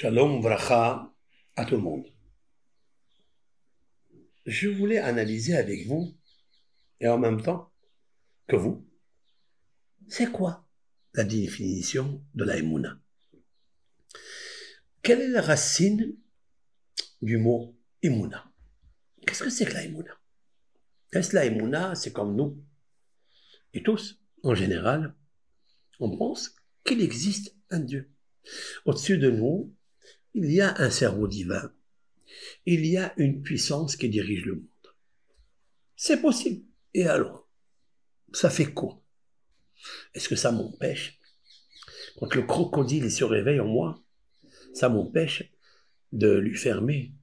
Shalom, vracha à tout le monde. Je voulais analyser avec vous, et en même temps que vous, c'est quoi la définition de la Emouna? Quelle est la racine du mot Emouna? Qu'est-ce que c'est que la Emouna? Est-ce la Emouna, c'est comme nous, et tous, en général, on pense qu'il existe un Dieu. Au-dessus de nous, il y a un cerveau divin. Il y a une puissance qui dirige le monde. C'est possible. Et alors, ça fait quoi? Est-ce que ça m'empêche? Quand le crocodile se réveille en moi, ça m'empêche de lui fermer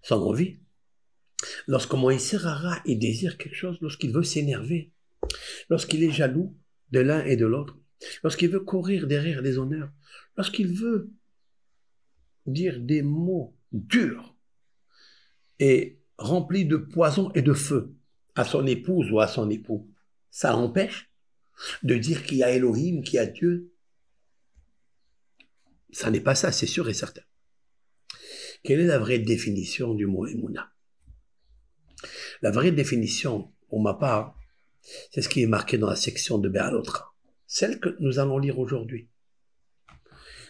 son envie. Lorsque Moïse Rara, il désire quelque chose, lorsqu'il veut s'énerver, lorsqu'il est jaloux de l'un et de l'autre, lorsqu'il veut courir derrière les honneurs, lorsqu'il veut dire des mots durs et remplis de poison et de feu à son épouse ou à son époux, ça l'empêche de dire qu'il y a Elohim, qu'il y a Dieu. Ça n'est pas ça, c'est sûr et certain. Quelle est la vraie définition du mot Emouna? La vraie définition, pour ma part, c'est ce qui est marqué dans la section de Béalotra, celle que nous allons lire aujourd'hui.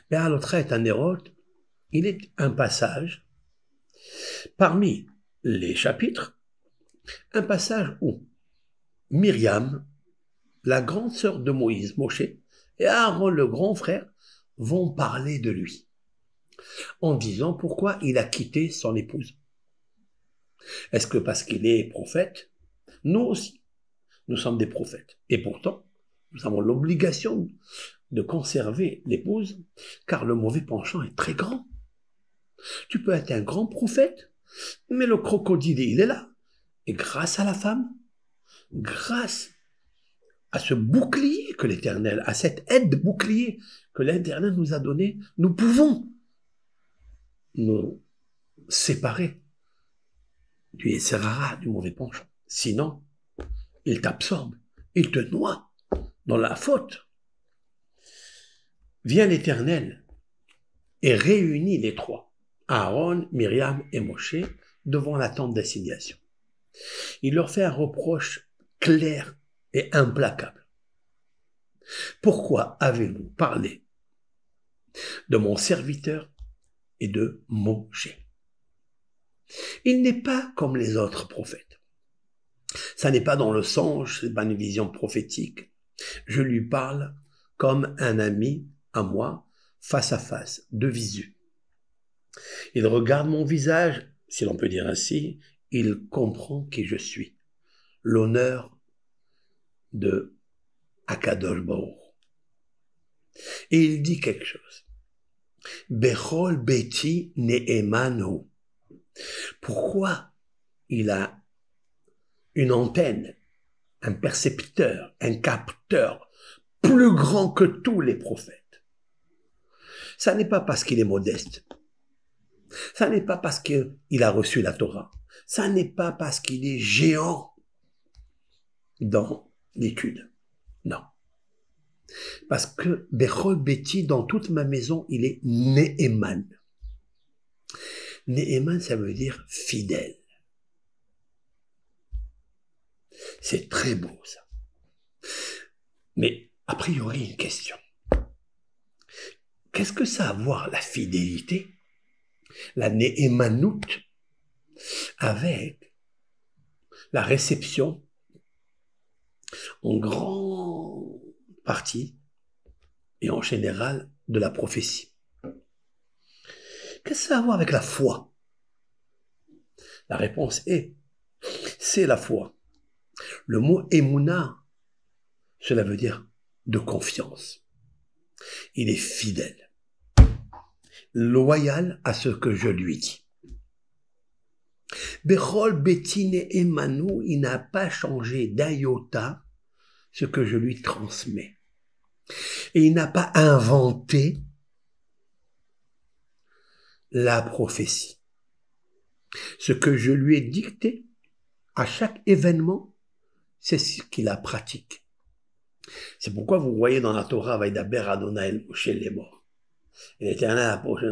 Béalotra est un hérote, il est un passage parmi les chapitres, un passage où Myriam, la grande sœur de Moïse, Moshe, et Aaron, le grand frère, vont parler de lui, en disant pourquoi il a quitté son épouse. Est-ce que parce qu'il est prophète? Nous aussi, nous sommes des prophètes. Et pourtant, nous avons l'obligation de conserver l'épouse, car le mauvais penchant est très grand. Tu peux être un grand prophète, mais le crocodile, il est là. Et grâce à la femme, grâce à ce bouclier que l'Éternel, à cette aide bouclier que l'Éternel nous a donné, nous pouvons nous séparer du Yetzirara, du mauvais penchant. Sinon, il t'absorbe, il te noie dans la faute. Vient l'Éternel et réunit les trois, Aaron, Myriam et Moshe, devant la tente d'assignation. Il leur fait un reproche clair et implacable. Pourquoi avez-vous parlé de mon serviteur et de Moshe? Il n'est pas comme les autres prophètes. Ça n'est pas dans le songe, c'est pas une vision prophétique. Je lui parle comme un ami à moi, face à face, de visu. Il regarde mon visage, si l'on peut dire ainsi, il comprend qui je suis. L'honneur de Akadosh Baruch. Et il dit quelque chose. Bechol beti ne'emanu. Pourquoi il a une antenne, un percepteur, un capteur plus grand que tous les prophètes? Ça n'est pas parce qu'il est modeste. Ça n'est pas parce qu'il a reçu la Torah. Ça n'est pas parce qu'il est géant dans l'étude. Non. Parce que Bechol Beti, dans toute ma maison, il est Ne'eman. Ne'eman, ça veut dire fidèle. C'est très beau, ça. Mais, a priori, une question. Qu'est-ce que ça a à voir, la fidélité, la Ne'emanout, avec la réception, en grande partie, et en général, de la prophétie? Qu'est-ce que ça a à voir avec la foi? La réponse est, c'est la foi. Le mot Emouna, cela veut dire de confiance. Il est fidèle, loyal à ce que je lui dis. Bechol Betine Emanu, il n'a pas changé d'un iota ce que je lui transmets. Et il n'a pas inventé la prophétie. Ce que je lui ai dicté à chaque événement, c'est ce qu'il a pratiqué. C'est pourquoi vous voyez dans la Torah, Vaidaber Adonai el Moshe les morts. Et l'Éternel a approché,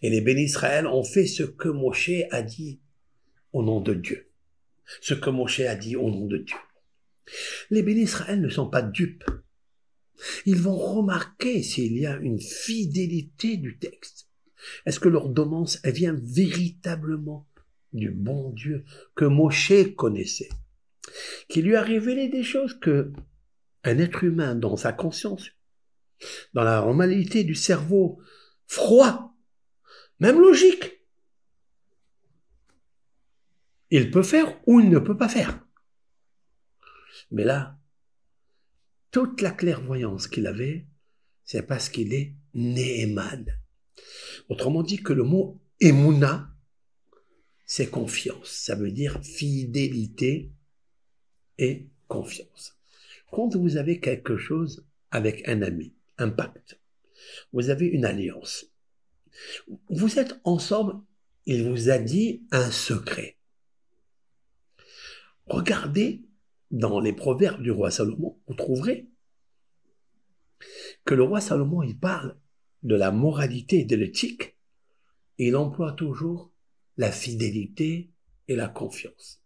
Et les bénis Israël ont fait ce que Moshe a dit au nom de Dieu. Ce que Moshe a dit au nom de Dieu. Les bénis Israël ne sont pas dupes. Ils vont remarquer s'il y a une fidélité du texte. Est-ce que l'ordonnance, elle vient véritablement du bon Dieu que Moshe connaissait, qui lui a révélé des choses que un être humain dans sa conscience, dans la normalité du cerveau froid, même logique, il peut faire ou il ne peut pas faire. Mais là, toute la clairvoyance qu'il avait, c'est parce qu'il est Néhéman. Autrement dit que le mot Emouna, c'est confiance. Ça veut dire fidélité et confiance. Quand vous avez quelque chose avec un ami, un pacte, vous avez une alliance, vous êtes ensemble, il vous a dit un secret. Regardez dans les proverbes du roi Salomon, vous trouverez que le roi Salomon, il parle de la moralité et de l'éthique, et il emploie toujours la fidélité et la confiance.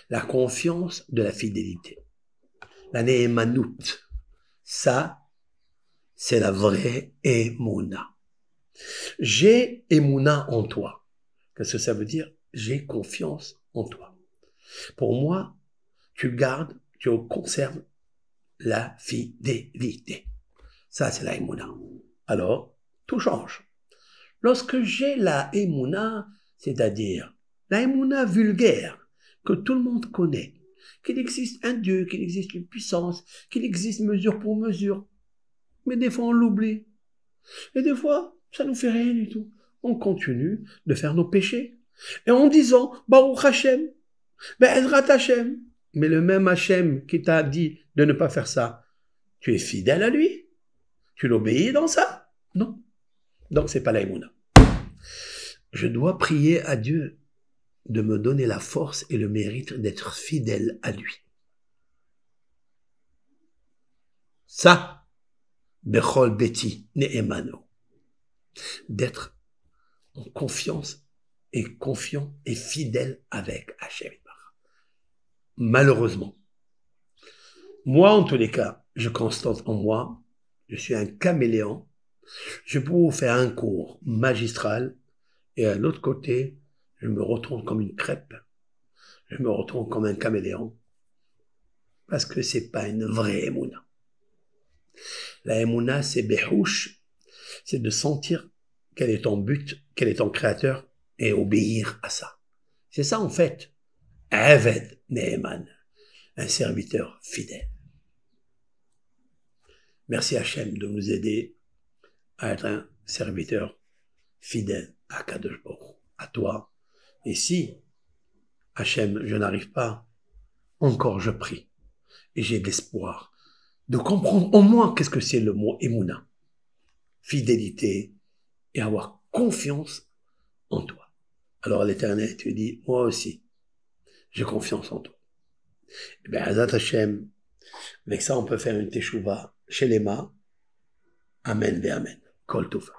La confiance de la fidélité. La Néhémanout. Ça, c'est la vraie Emouna. J'ai Emouna en toi. Qu'est-ce que ça veut dire? J'ai confiance en toi. Pour moi, tu gardes, tu conserves la fidélité. Ça, c'est la Emouna. Alors, tout change. Lorsque j'ai la Emouna, c'est-à-dire la Emouna vulgaire, que tout le monde connaît, qu'il existe un Dieu, qu'il existe une puissance, qu'il existe mesure pour mesure, mais des fois on l'oublie. Et des fois, ça nous fait rien du tout. On continue de faire nos péchés. Et en disant, Baruch Hashem, Be'ezrat Hashem. Mais le même Hashem qui t'a dit de ne pas faire ça, tu es fidèle à lui? Tu l'obéis dans ça? Non. Donc c'est pas la Emouna. Je dois prier à Dieu de me donner la force et le mérite d'être fidèle à lui. Ça, Bechol Beti Ne'emano. D'être en confiance et confiant et fidèle avec Hachem. Malheureusement, moi en tous les cas, je constate en moi, je suis un caméléon, je peux vous faire un cours magistral et à l'autre côté, je me retrouve comme une crêpe, je me retrouve comme un caméléon parce que c'est pas une vraie Emouna. La Emouna, c'est Behouch, c'est de sentir quel est ton but, quel est ton créateur, et obéir à ça. C'est ça en fait, Aved Neheman, un serviteur fidèle. Merci Hachem de nous aider à être un serviteur fidèle à Kadosh Baruch, à toi. Et si, Hachem, je n'arrive pas, encore je prie, et j'ai de l'espoir de comprendre au moins qu'est-ce que c'est le mot Emouna, fidélité, et avoir confiance en toi. Alors l'Éternel te dit, moi aussi, j'ai confiance en toi. Et bien, Azat Hashem, avec ça, on peut faire une teshuva chez les mains. Amen ve amen. Kol Tov.